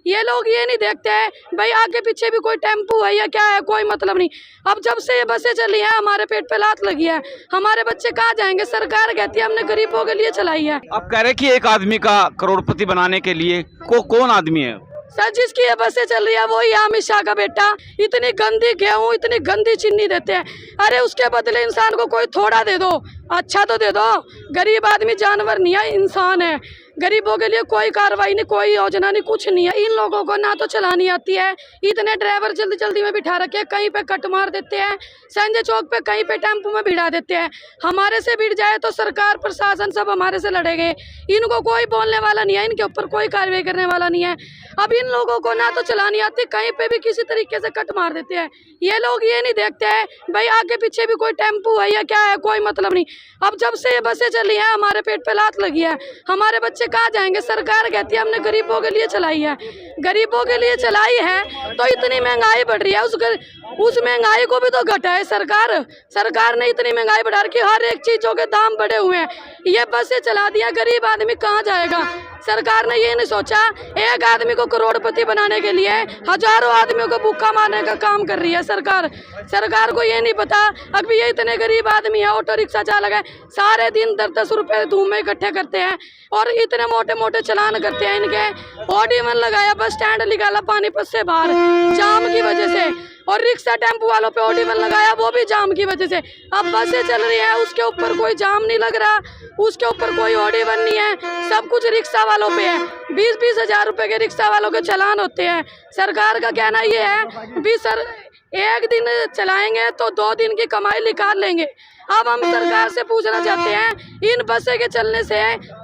ये लोग ये नहीं देखते हैं भाई आगे पीछे भी कोई टेम्पू है या क्या है, कोई मतलब नहीं। अब जब से ये बसें चली हैं हमारे पेट पे लात लगी है, हमारे बच्चे कहाँ जाएंगे? सरकार कहती है हमने गरीबों के लिए चलाई है। आप कह रहे कि एक आदमी का करोड़पति बनाने के लिए कौन आदमी है? सर जिसकी ये बसें चल रही है वही अमित शाह का बेटा। इतनी गंदी गेहूं, इतनी गंदी चीनी देते हैं। अरे उसके बदले इंसान को कोई थोड़ा दे दो, अच्छा तो दे दो। गरीब आदमी जानवर नहीं है, इंसान है। गरीबों के लिए कोई कार्रवाई नहीं, कोई योजना नहीं, कुछ नहीं है। इन लोगों को ना तो चलानी आती है, इतने ड्राइवर जल्दी जल्दी में बिठा रखे, कहीं पे कट मार देते हैं, संजय चौक पे कहीं पे टेम्पो में भिड़ा देते हैं। हमारे से भिड़ जाए तो सरकार प्रशासन सब हमारे से लड़ेंगे। इनको कोई बोलने वाला नहीं है, इनके ऊपर कोई कार्रवाई करने वाला नहीं है। अब इन लोगों को ना तो चलानी आती, कहीं पे भी किसी तरीके से कट मार देते हैं। ये लोग ये नहीं देखते हैं भाई आगे पीछे भी कोई टेम्पू है या क्या है, कोई मतलब नहीं। अब जब से ये बसें चली हैं हमारे पेट पे लात लगी है, हमारे बच्चे कहाँ जाएंगे? सरकार कहती है हमने गरीबों के लिए चलाई है। गरीबों के लिए चलाई है तो इतनी महंगाई बढ़ रही है, उस महंगाई को भी तो घटाए सरकार ने इतनी महंगाई बढ़ा रखी, हर एक चीजों के दाम बढ़े हुए हैं। ये बसें चला दिया, गरीब आदमी कहाँ जाएगा? सरकार ने ये नहीं सोचा एक आदमी को करोड़पति बनाने के लिए हजारों आदमियों को भूखा मारने का काम कर रही है सरकार को ये नहीं पता। अभी ये इतने गरीब आदमी है, ऑटो रिक्शा चालक है, सारे दिन 10-10 रुपए धूम में इकट्ठे करते हैं और इतने मोटे मोटे चलान करते हैं। इनके ऑडी-वन लगाया, बस स्टैंड निकाला पानीपत से बाहर जाम की वजह से, और रिक्शा टेम्पो वालों पे ऑडी-वन लगाया, वो भी जाम की वजह से। अब बसें चल रही है उसके ऊपर कोई जाम नहीं लग रहा, उसके ऊपर कोई ऑडी-वन नहीं है, सब कुछ रिक्शा वालों पे है। 20-20 हजार रुपए के रिक्शा वालों के चालान होते हैं। सरकार का कहना ये है भी सर एक दिन चलाएंगे तो 2 दिन की कमाई निकाल लेंगे। अब हम सरकार से पूछना चाहते हैं इन बसें के चलने से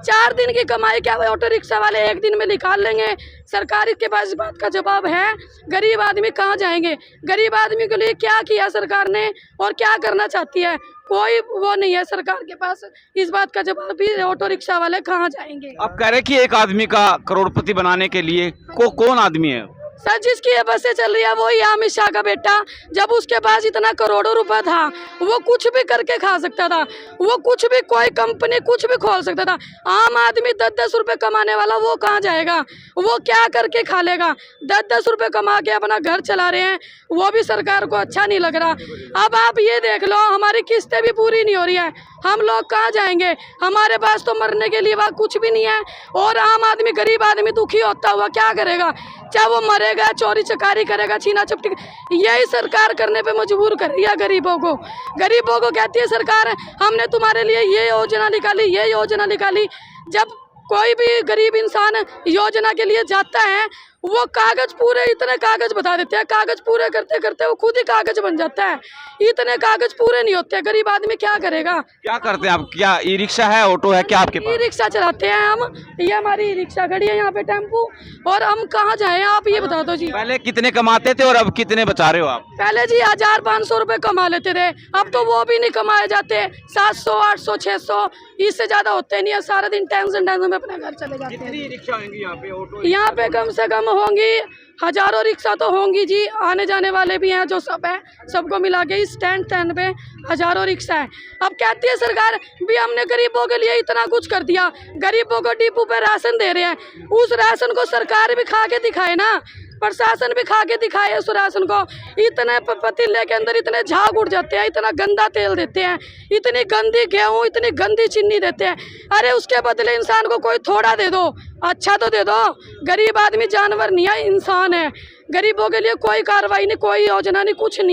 4 दिन की कमाई क्या ऑटो रिक्शा वाले एक दिन में निकाल लेंगे? सरकार के पास इस बात का जवाब है। गरीब आदमी कहाँ जाएंगे? गरीब आदमी के लिए क्या किया सरकार ने और क्या करना चाहती है? कोई वो नहीं है सरकार के पास इस बात का जवाब भी। ऑटो रिक्शा वाले कहाँ जाएंगे? आप कह रहे कि एक आदमी का करोड़पति बनाने के लिए कौन आदमी है? सर जिसकी ये बसें चल रही है वही अमित शाह का बेटा। जब उसके पास इतना करोड़ों रुपए था वो कुछ भी करके खा सकता था, वो कुछ भी कोई कंपनी कुछ भी खोल सकता था। आम आदमी 10-10 रुपए कमाने वाला वो कहाँ जाएगा? वो क्या करके खा लेगा? 10-10 रुपए कमा के अपना घर चला रहे हैं, वो भी सरकार को अच्छा नहीं लग रहा। अब आप ये देख लो हमारी किस्तें भी पूरी नहीं हो रही है, हम लोग कहाँ जाएंगे? हमारे पास तो मरने के लिए वहाँ कुछ भी नहीं है, और आम आदमी गरीब आदमी दुखी होता हुआ क्या करेगा? चाहे वो मरेगा, चोरी चकारी करेगा, छीना चपटी, यही सरकार करने पे मजबूर कर रही है गरीबों को कहती है सरकार हमने तुम्हारे लिए ये योजना निकाली, ये योजना निकाली। जब कोई भी गरीब इंसान योजना के लिए जाता है वो कागज पूरे इतने कागज बता देते हैं, कागज पूरे करते करते वो खुद ही कागज बन जाता है। इतने कागज पूरे नहीं होते, गरीब आदमी क्या करेगा? क्या करते हैं आप? क्या ई रिक्शा है, ऑटो है, क्या आपके पास? ई रिक्शा चलाते हैं हम, ये हमारी ई रिक्शा खड़ी है यहाँ पे टेम्पू, और हम कहाँ जाए आप ये बता दो जी। पहले कितने कमाते थे और अब कितने बचा रहे हो आप? पहले जी 1000-500 रुपए कमा लेते थे, अब तो वो भी नहीं कमाए जाते। 700-800-600 इससे ज्यादा होते नहीं है। सारा दिन टेंशन में अपने घर चले जाते हैं। कितनी रिक्शा होंगी यहाँ पे? ऑटो यहाँ पे कम से कम होंगी हजारों रिक्शा तो होंगी जी, आने जाने वाले भी हैं जो सब है, सबको मिला के इस स्टैंड पे हजारों रिक्शा है। अब कहती है सरकार भी हमने गरीबों के लिए इतना कुछ कर दिया, गरीबों को डिपो पे राशन दे रहे हैं, उस राशन को सरकार भी खा के दिखाए ना, प्रशासन भी खा के दिखाए उस राशन को। इतने पतीले के अंदर इतने झाग उड़ जाते हैं, इतना गंदा तेल देते हैं, इतनी गंदी गेहूं, इतनी गंदी चीनी देते हैं। अरे उसके बदले इंसान को कोई थोड़ा दे दो, अच्छा तो दे दो। गरीब आदमी जानवर नहीं है, इंसान है। गरीबों के लिए कोई कार्रवाई नहीं, कोई योजना नहीं, कुछ नहीं।